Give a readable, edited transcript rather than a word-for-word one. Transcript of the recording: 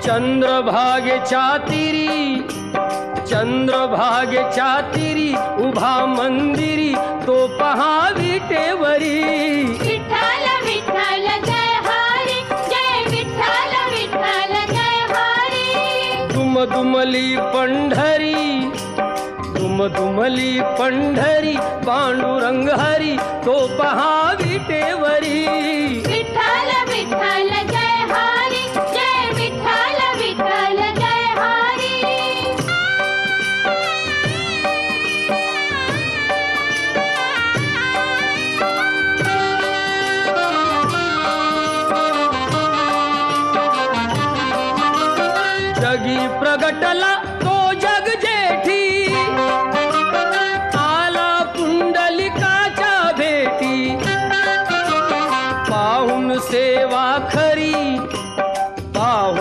चंद्रभागेच्या तिरी, चंद्रभागेच्या तिरी उभा मंदिरी तो पहा विटेवरी. विठ्ठल विठ्ठल जय हरी, जय विठ्ठल विठ्ठल जय हरी. दुमदुमली पंढरी, दुमदुमली पंढरी पांडुरंग हरी तो पहा विटेवरी. विठ्ठल विठ्ठल जय हरी, जय विठ्ठल विठ्ठल जय हरी. जगी प्रगटला